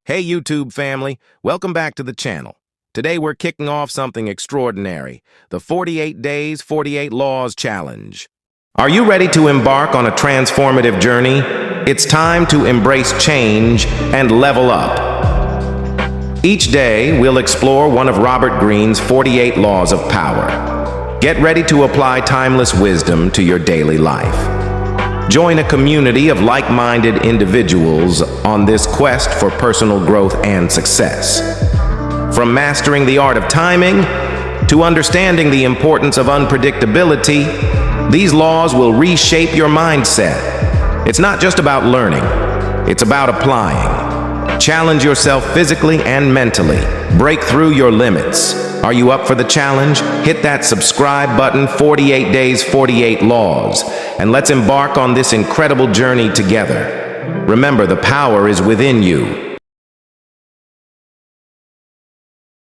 Hey YouTube family, welcome back to the channel. Today we're kicking off something extraordinary, the 48 Days, 48 Laws Challenge. Are you ready to embark on a transformative journey? It's time to embrace change and level up. Each day, we'll explore one of Robert Greene's 48 Laws of Power. Get ready to apply timeless wisdom to your daily life. Join a community of like-minded individuals on this quest for personal growth and success. From mastering the art of timing to understanding the importance of unpredictability, these laws will reshape your mindset. It's not just about learning, it's about applying. Challenge yourself physically and mentally. Break through your limits. Are you up for the challenge? Hit that subscribe button, 48 Days, 48 Laws, and let's embark on this incredible journey together. Remember, the power is within you.